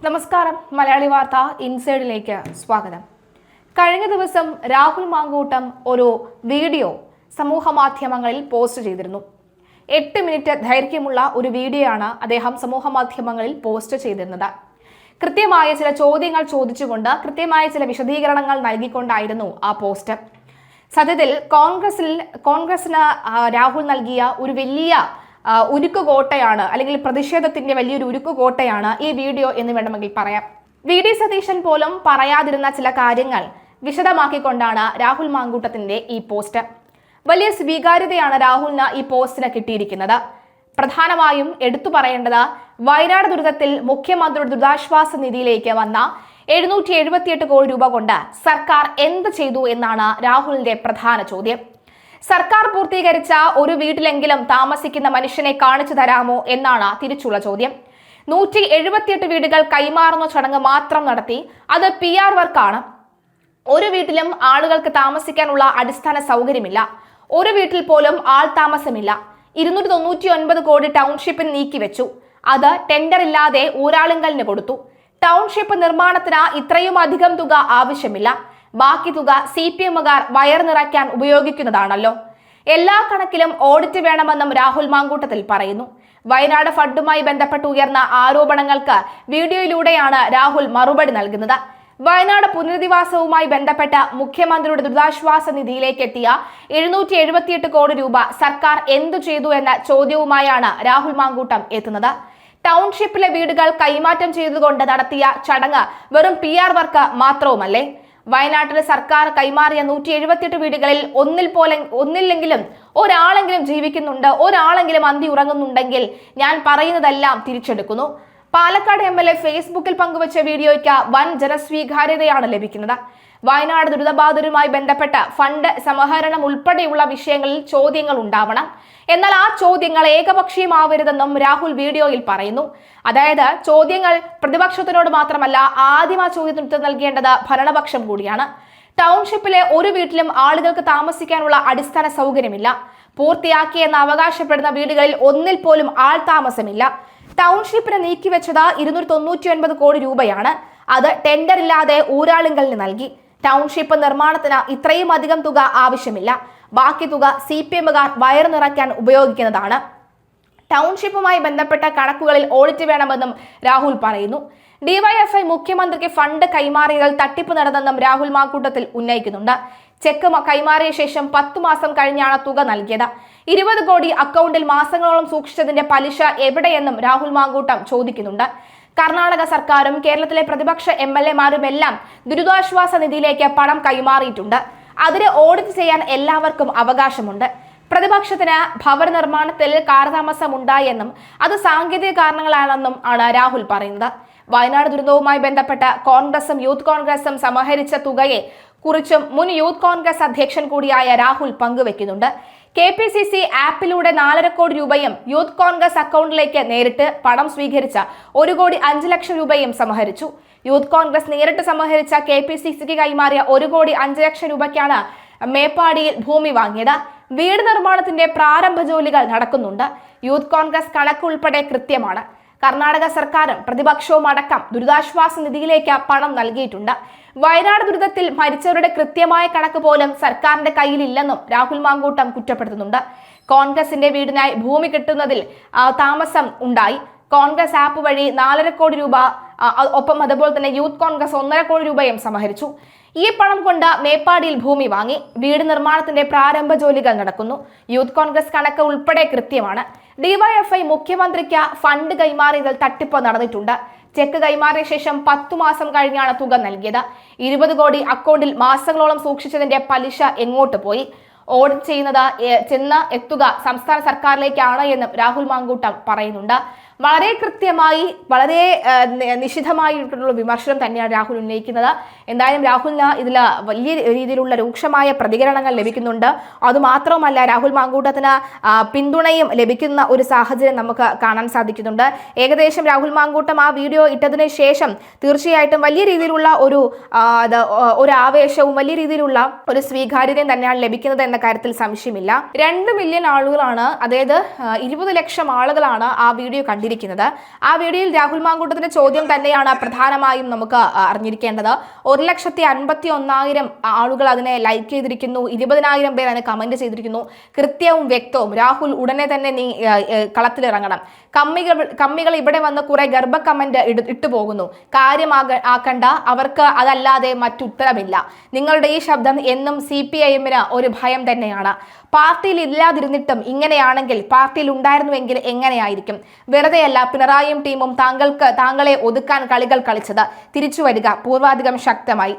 നമസ്കാരം. മലയാളി വാർത്ത ഇൻസൈഡിലേക്ക് സ്വാഗതം. കഴിഞ്ഞ ദിവസം രാഹുൽ മാങ്കൂട്ടം ഒരു വീഡിയോ സമൂഹ മാധ്യമങ്ങളിൽ പോസ്റ്റ് ചെയ്തിരുന്നു. 8 മിനിറ്റ് ദൈർഘ്യമുള്ള ഒരു വീഡിയോയാണ് അദ്ദേഹം സമൂഹ മാധ്യമങ്ങളിൽ പോസ്റ്റ് ചെയ്തിരുന്നത്. കൃത്യമായ ചില ചോദ്യങ്ങൾ ചോദിച്ചുകൊണ്ട് കൃത്യമായ ചില വിശദീകരണങ്ങൾ നൽകിക്കൊണ്ടായിരുന്നു ആ പോസ്റ്റ്. സത്യത്തിൽ കോൺഗ്രസിന് രാഹുൽ നൽകിയ ഒരു വലിയ ഉരുക്കുകോട്ടയാണ്, അല്ലെങ്കിൽ പ്രതിഷേധത്തിന്റെ വലിയൊരു ഉരുക്കുകോട്ടയാണ് ഈ വീഡിയോ എന്ന് വേണമെങ്കിൽ പറയാം. വി ഡി സതീശൻ പോലും പറയാതിരുന്ന ചില കാര്യങ്ങൾ വിശദമാക്കിക്കൊണ്ടാണ് രാഹുൽ മാങ്കൂട്ടത്തിന്റെ ഈ പോസ്റ്റ്. വലിയ സ്വീകാര്യതയാണ് രാഹുലിന് ഈ പോസ്റ്റിന് കിട്ടിയിരിക്കുന്നത്. പ്രധാനമായും എടുത്തു പറയേണ്ടത് വയനാട് ദുരന്തത്തിൽ മുഖ്യമന്ത്രിയുടെ ദുരിതാശ്വാസ നിധിയിലേക്ക് വന്ന 778 കോടി രൂപ കൊണ്ട് സർക്കാർ എന്ത് ചെയ്തു എന്നാണ് രാഹുലിന്റെ പ്രധാന ചോദ്യം. സർക്കാർ പൂർത്തീകരിച്ച ഒരു വീട്ടിലെങ്കിലും താമസിക്കുന്ന മനുഷ്യനെ കാണിച്ചു തരാമോ എന്നാണ് തിരിച്ചുള്ള ചോദ്യം. 178 വീടുകൾ കൈമാറുന്ന ചടങ്ങ് മാത്രം നടത്തി. അത് PR വർക്കാണ്. ഒരു വീട്ടിലും ആളുകൾക്ക് താമസിക്കാനുള്ള അടിസ്ഥാന സൗകര്യമില്ല. ഒരു വീട്ടിൽ പോലും ആൾ താമസമില്ല. 299 കോടി ടൗൺഷിപ്പിന് നീക്കിവെച്ചു. അത് ടെൻഡർ ഇല്ലാതെ ഊരാളുങ്കലിന് കൊടുത്തു. ടൗൺഷിപ്പ് നിർമ്മാണത്തിന് ഇത്രയും അധികം തുക ആവശ്യമില്ല. ബാക്കി തുക CPMകാർ വയർ നിറയ്ക്കാൻ ഉപയോഗിക്കുന്നതാണല്ലോ. എല്ലാ കണക്കിലും ഓഡിറ്റ് വേണമെന്നും രാഹുൽ മാങ്കൂട്ടത്തിൽ പറയുന്നു. വയനാട് ഫണ്ടുമായി ബന്ധപ്പെട്ട് ഉയർന്ന ആരോപണങ്ങൾക്ക് വീഡിയോയിലൂടെയാണ് രാഹുൽ മറുപടി നൽകുന്നത്. വയനാട് പുനരധിവാസവുമായി ബന്ധപ്പെട്ട മുഖ്യമന്ത്രിയുടെ ദുരിതാശ്വാസ നിധിയിലേക്ക് എത്തിയ 778 കോടി രൂപ സർക്കാർ എന്തു ചെയ്തു എന്ന ചോദ്യവുമായാണ് രാഹുൽ മാങ്കൂട്ടം എത്തുന്നത്. ടൗൺഷിപ്പിലെ വീടുകൾ കൈമാറ്റം ചെയ്തുകൊണ്ട് നടത്തിയ ചടങ്ങ് വെറും PR വർക്ക് മാത്രവുമല്ലേ? വയനാട്ടിലെ സർക്കാർ കൈമാറിയ 178 വീടുകളിൽ ഒന്നില്ലെങ്കിലും ഒരാളെങ്കിലും ജീവിക്കുന്നുണ്ട്, ഒരാളെങ്കിലും അന്തി ഉറങ്ങുന്നുണ്ടെങ്കിൽ ഞാൻ പറയുന്നതെല്ലാം തിരിച്ചെടുക്കുന്നു. പാലക്കാട് MLA ഫേസ്ബുക്കിൽ പങ്കുവച്ച വീഡിയോയ്ക്ക് വൻ ജനസ്വീകാര്യതയാണ് ലഭിക്കുന്നത്. വയനാട് ദുരിതബാധിതരുമായി ബന്ധപ്പെട്ട ഫണ്ട് സമാഹരണം ഉൾപ്പെടെയുള്ള വിഷയങ്ങളിൽ ചോദ്യങ്ങൾ ഉണ്ടാവണം. എന്നാൽ ആ ചോദ്യങ്ങൾ ഏകപക്ഷീയമാവരുതെന്നും രാഹുൽ വീഡിയോയിൽ പറയുന്നു. അതായത് ചോദ്യങ്ങൾ പ്രതിപക്ഷത്തിനോട് മാത്രമല്ല, ആദ്യം ആ ചോദ്യത്തിന് ഉത്തരം നൽകേണ്ടത് ഭരണപക്ഷം കൂടിയാണ്. ടൗൺഷിപ്പിലെ ഒരു വീട്ടിലും ആളുകൾക്ക് താമസിക്കാനുള്ള അടിസ്ഥാന സൗകര്യമില്ല. പൂർത്തിയാക്കിയെന്ന് അവകാശപ്പെടുന്ന വീടുകളിൽ ഒന്നിൽ പോലും ആൾ താമസമില്ല. ടൗൺഷിപ്പിന് നീക്കിവെച്ചത് 299 കോടി രൂപയാണ്. അത് ടെൻഡർ ഇല്ലാതെ ഊരാളുങ്കലിന് നൽകി. ടൗൺഷിപ്പ് നിർമ്മാണത്തിന് ഇത്രയും അധികം തുക ആവശ്യമില്ല. ബാക്കി തുക CPMകാർ വയർ നിറയ്ക്കാൻ ഉപയോഗിക്കുന്നതാണ്. ടൗൺഷിപ്പുമായി ബന്ധപ്പെട്ട കണക്കുകളിൽ ഓഡിറ്റ് വേണമെന്നും രാഹുൽ പറയുന്നു. DYFI മുഖ്യമന്ത്രിക്ക് ഫണ്ട് കൈമാറിയതിൽ തട്ടിപ്പ് നടന്നെന്നും രാഹുൽ മാങ്കൂട്ടത്തിൽ ഉന്നയിക്കുന്നുണ്ട്. ചെക്ക് കൈമാറിയ ശേഷം 10 മാസം കഴിഞ്ഞാണ് തുക നൽകിയത്. 20 കോടി അക്കൗണ്ടിൽ മാസങ്ങളോളം സൂക്ഷിച്ചതിന്റെ പലിശ എവിടെയെന്നും രാഹുൽ മാങ്കൂട്ടം ചോദിക്കുന്നുണ്ട്. കർണാടക സർക്കാരും കേരളത്തിലെ പ്രതിപക്ഷ MLAമാരുമെല്ലാം ദുരിതാശ്വാസ നിധിയിലേക്ക് പണം കൈമാറിയിട്ടുണ്ട്. അതിന് ഓഡിറ്റ് ചെയ്യാൻ എല്ലാവർക്കും അവകാശമുണ്ട്. പ്രതിപക്ഷത്തിന് ഭവന നിർമ്മാണത്തിൽ കാലതാമസം ഉണ്ടായെന്നും അത് സാങ്കേതിക കാരണങ്ങളാണെന്നും ആണ് രാഹുൽ പറയുന്നത്. വയനാട് ദുരന്തവുമായി ബന്ധപ്പെട്ട കോൺഗ്രസും യൂത്ത് കോൺഗ്രസും സമാഹരിച്ച തുകയെ കുറിച്ചും മുൻ യൂത്ത് കോൺഗ്രസ് അധ്യക്ഷൻ കൂടിയായ രാഹുൽ പങ്കുവെക്കുന്നുണ്ട്. KPCC ആപ്പിലൂടെ 4.5 കോടി രൂപയും യൂത്ത് കോൺഗ്രസ് അക്കൗണ്ടിലേക്ക് നേരിട്ട് പണം സ്വീകരിച്ച 1.5 ലക്ഷം രൂപയും സമാഹരിച്ചു. യൂത്ത് കോൺഗ്രസ് നേരിട്ട് സമാഹരിച്ച KPCCക്ക് കൈമാറിയ 1.5 ലക്ഷം രൂപയ്ക്കാണ് മേപ്പാടിയിൽ ഭൂമി വാങ്ങിയത്. വീട് നിർമ്മാണത്തിന്റെ പ്രാരംഭ ജോലികൾ നടക്കുന്നുണ്ട്. യൂത്ത് കോൺഗ്രസ് കണക്ക് ഉൾപ്പെടെ കൃത്യമാണ്. കർണാടക സർക്കാരും പ്രതിപക്ഷവും അടക്കം ദുരിതാശ്വാസ നിധിയിലേക്ക് പണം നൽകിയിട്ടുണ്ട്. വയനാട് ദുരിതത്തിൽ മരിച്ചവരുടെ കൃത്യമായ കണക്ക് പോലും സർക്കാരിന്റെ കയ്യിലില്ലെന്നും രാഹുൽ മാങ്കൂട്ടം കുറ്റപ്പെടുത്തുന്നുണ്ട്. കോൺഗ്രസിന്റെ വീടിനായി ഭൂമി കിട്ടുന്നതിൽ താമസം ഉണ്ടായി. കോൺഗ്രസ് ആപ്പ് വഴി 4.5 കോടി രൂപ, ഒപ്പം അതുപോലെ തന്നെ യൂത്ത് കോൺഗ്രസ് 1.5 കോടി രൂപയും സമാഹരിച്ചു. ഈ പണം കൊണ്ട് മേപ്പാടിയിൽ ഭൂമി വാങ്ങി. വീട് നിർമ്മാണത്തിന്റെ പ്രാരംഭ ജോലികൾ നടക്കുന്നു. യൂത്ത് കോൺഗ്രസ് കണക്ക് ഉൾപ്പെടെ കൃത്യമാണ്. DYFI മുഖ്യമന്ത്രിക്ക് ഫണ്ട് കൈമാറിയതിൽ തട്ടിപ്പ് നടന്നിട്ടുണ്ട്. ചെക്ക് കൈമാറിയ ശേഷം 10 മാസം കഴിഞ്ഞാണ് തുക നൽകിയത്. 20 കോടി അക്കൗണ്ടിൽ മാസങ്ങളോളം സൂക്ഷിച്ചതിന്റെ പലിശ എങ്ങോട്ട് പോയി? ഓഡിറ്റ് ചെന്ന് എത്തുക സംസ്ഥാന സർക്കാരിലേക്കാണ് എന്നും രാഹുൽ മാങ്കൂട്ടം പറയുന്നുണ്ട്. വളരെ കൃത്യമായി, വളരെ നിശിതമായിട്ടുള്ള വിമർശനം തന്നെയാണ് രാഹുൽ ഉന്നയിക്കുന്നത്. എന്തായാലും രാഹുലിന് ഇതിൽ വലിയ രീതിയിലുള്ള രൂക്ഷമായ പ്രതികരണങ്ങൾ ലഭിക്കുന്നുണ്ട്. അതുമാത്രമല്ല, രാഹുൽ മാങ്കൂട്ടത്തിന് പിന്തുണയും ലഭിക്കുന്ന ഒരു സാഹചര്യം നമുക്ക് കാണാൻ സാധിക്കുന്നുണ്ട്. ഏകദേശം രാഹുൽ മാങ്കൂട്ടം ആ വീഡിയോ ഇട്ടതിന് ശേഷം തീർച്ചയായിട്ടും വലിയ രീതിയിലുള്ള ഒരു ആവേശവും വലിയ രീതിയിലുള്ള ഒരു സ്വീകാര്യതയും തന്നെയാണ് ലഭിക്കുന്നത് എന്ന കാര്യത്തിൽ സംശയമില്ല. 2 മില്യൺ ആളുകളാണ്, അതായത് 20 ലക്ഷം ആളുകളാണ് ആ വീഡിയോ കണ്ടിരിക്കുന്നത്. വന്നിരിക്കുന്നത്. ആ വീഡിയോയിൽ രാഹുൽ മാങ്കൂട്ടത്തിന്റെ ചോദ്യം തന്നെയാണ് പ്രധാനമായും നമുക്ക് അറിഞ്ഞിരിക്കേണ്ടത്. 1,51,000 ആളുകൾ അതിനെ ലൈക്ക് ചെയ്തിരിക്കുന്നു, 20,000 പേർ അതിനെ കമന്റ് ചെയ്തിരിക്കുന്നു. കൃത്യവും വ്യക്തവും രാഹുൽ ഉടനെ തന്നെ നീ കളത്തിലിറങ്ങണം. കമ്മികൾ ഇവിടെ വന്ന് കുറെ ഗർഭ കമന്റ് ഇട്ടു പോകുന്നു. കാര്യമാക്കണ്ട, അവർക്ക് അതല്ലാതെ മറ്റുത്തരമില്ല. നിങ്ങളുടെ ഈ ശബ്ദം എന്നും CPIM-ന് ഒരു ഭയം തന്നെയാണ്. പാർട്ടിയിൽ ഇല്ലാതിരുന്നിട്ടും ഇങ്ങനെയാണെങ്കിൽ പാർട്ടിയിൽ ഉണ്ടായിരുന്നുവെങ്കിൽ എങ്ങനെയായിരിക്കും? വെറുതെയല്ല പിണറായിയും ടീമും താങ്കളെ ഒതുക്കാൻ കളികൾ കളിച്ചത്. തിരിച്ചു വരിക, പൂർവാധികം ശക്തമായി.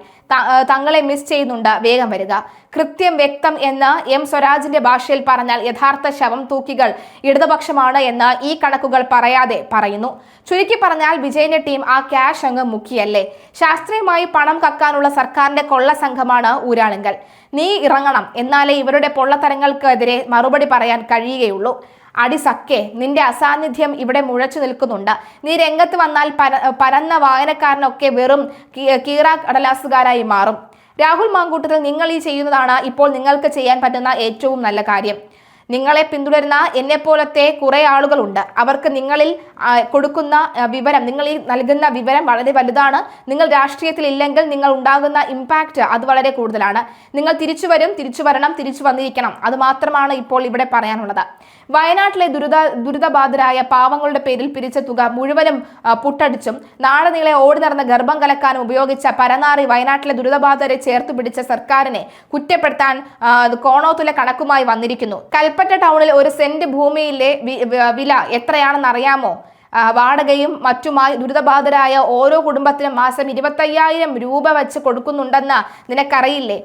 തങ്ങളെ മിസ് ചെയ്യുന്നുണ്ട്, വേഗം വരിക. കൃത്യം വ്യക്തം എന്ന് M സ്വരാജിന്റെ ഭാഷയിൽ പറഞ്ഞാൽ യഥാർത്ഥ ശവം തൂക്കികൾ ഇടതുപക്ഷമാണ് എന്ന് ഈ കണക്കുകൾ പറയാതെ പറയുന്നു. ചുരുക്കി പറഞ്ഞാൽ വിജയന്റെ ടീം ആ ക്യാഷ് അങ്ങ് മുക്കിയല്ലേ. ശാസ്ത്രീയമായി പണം കക്കാനുള്ള സർക്കാരിന്റെ കൊള്ള സംഘമാണ് ഊരാളുങ്കൽ. നീ ഇറങ്ങണം, എന്നാലേ ഇവരുടെ പൊള്ളത്തരങ്ങൾക്കെതിരെ മറുപടി പറയാൻ കഴിയുകയുള്ളൂ. അടിസക്കെ, നിന്റെ അസാന്നിധ്യം ഇവിടെ മുഴച്ചു നിൽക്കുന്നുണ്ട്. നീ രംഗത്ത് വന്നാൽ പരന്ന വായനക്കാരനൊക്കെ വെറും കീറാ കടലാസുകാരായി മാറും. രാഹുൽ മാങ്കൂട്ടത്തിൽ നിങ്ങൾ ഈ ചെയ്യുന്നതാണ് ഇപ്പോൾ നിങ്ങൾക്ക് ചെയ്യാൻ പറ്റുന്ന ഏറ്റവും നല്ല കാര്യം. നിങ്ങളെ പിന്തുടരുന്ന എന്നെപ്പോലത്തെ കുറെ ആളുകളുണ്ട്. അവർക്ക് നിങ്ങളിൽ കൊടുക്കുന്ന വിവരം, നിങ്ങൾ ഈ നൽകുന്ന വിവരം വളരെ വലുതാണ്. നിങ്ങൾ രാഷ്ട്രീയത്തിൽ ഇല്ലെങ്കിൽ നിങ്ങൾ ഉണ്ടാകുന്ന ഇമ്പാക്റ്റ് അത് വളരെ കൂടുതലാണ്. നിങ്ങൾ തിരിച്ചു വരണം, തിരിച്ചു വന്നിരിക്കണം. അത് മാത്രമാണ് ഇപ്പോൾ ഇവിടെ പറയാനുള്ളത്. വയനാട്ടിലെ ദുരിതബാധിതരായ പാവങ്ങളുടെ പേരിൽ പിരിച്ച തുക മുഴുവനും പുട്ടടിച്ചും നാളെ നീളെ ഓടി നടന്ന ഗർഭം കലക്കാനും ഉപയോഗിച്ച പരനാറി വയനാട്ടിലെ ദുരിതബാധിതരെ ചേർത്ത് പിടിച്ച സർക്കാരിനെ കുറ്റപ്പെടുത്താൻ കോണോത്തുലെ കണക്കുമായി വന്നിരിക്കുന്നു. കൽപ്പറ്റ ടൗണിൽ ഒരു സെന്റ് ഭൂമിയിലെ വില എത്രയാണെന്ന് അറിയാമോ? വാടകയും മറ്റുമായി ദുരിതബാധിതരായ ഓരോ കുടുംബത്തിനും മാസം 25,000 രൂപ വെച്ച് കൊടുക്കുന്നുണ്ടെന്ന് നിനക്കറിയില്ലേ?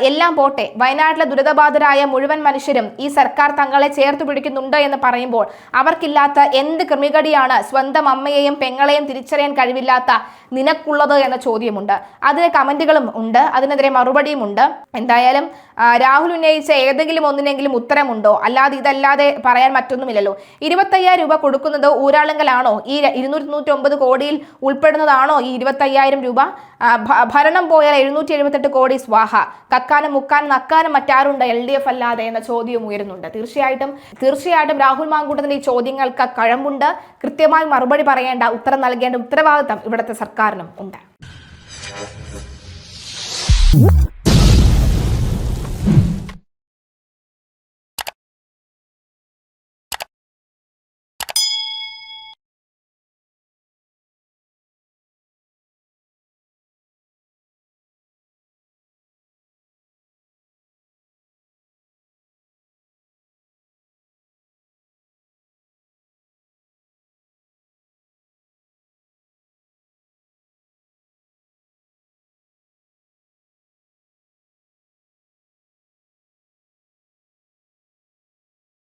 എല്ലാം പോട്ടെ, വയനാട്ടിലെ ദുരിതബാധിതരായ മുഴുവൻ മനുഷ്യരും ഈ സർക്കാർ തങ്ങളെ ചേർത്ത് പിടിക്കുന്നുണ്ട് എന്ന് പറയുമ്പോൾ അവർക്കില്ലാത്ത എന്ത് ക്രിമികടിയാണ് സ്വന്തം അമ്മയെയും പെങ്ങളെയും തിരിച്ചറിയാൻ കഴിവില്ലാത്ത നിനക്കുള്ളത് എന്ന ചോദ്യമുണ്ട്. അതിന് കമന്റുകളും ഉണ്ട്, അതിനെതിരെ മറുപടിയും ഉണ്ട്. എന്തായാലും രാഹുൽ ഉന്നയിച്ച ഏതെങ്കിലും ഒന്നിനെങ്കിലും ഉത്തരമുണ്ടോ? അല്ലാതെ ഇതല്ലാതെ പറയാൻ മറ്റൊന്നുമില്ലല്ലോ. 25,000 രൂപ കൊടുക്കുന്നത് ഊരാളുങ്കലാണോ? ഈ 299 കോടിയിൽ ഉൾപ്പെടുന്നതാണോ ഈ 25,000 രൂപ? ഭരണം പോയാൽ 778 കോടി സ്വാഹ. കക്കാനും മുക്കാനും നക്കാനും മറ്റാരുണ്ട് LDF അല്ലാതെ എന്ന ചോദ്യം ഉയരുന്നുണ്ട്. തീർച്ചയായിട്ടും രാഹുൽ മാങ്കൂട്ടത്തിന്റെ ഈ ചോദ്യങ്ങൾക്ക് കഴമ്പുണ്ട്. കൃത്യമായി മറുപടി പറയേണ്ട, ഉത്തരം നൽകേണ്ട ഉത്തരവാദിത്തം ഇവിടുത്തെ സർക്കാരിനും ഉണ്ട്.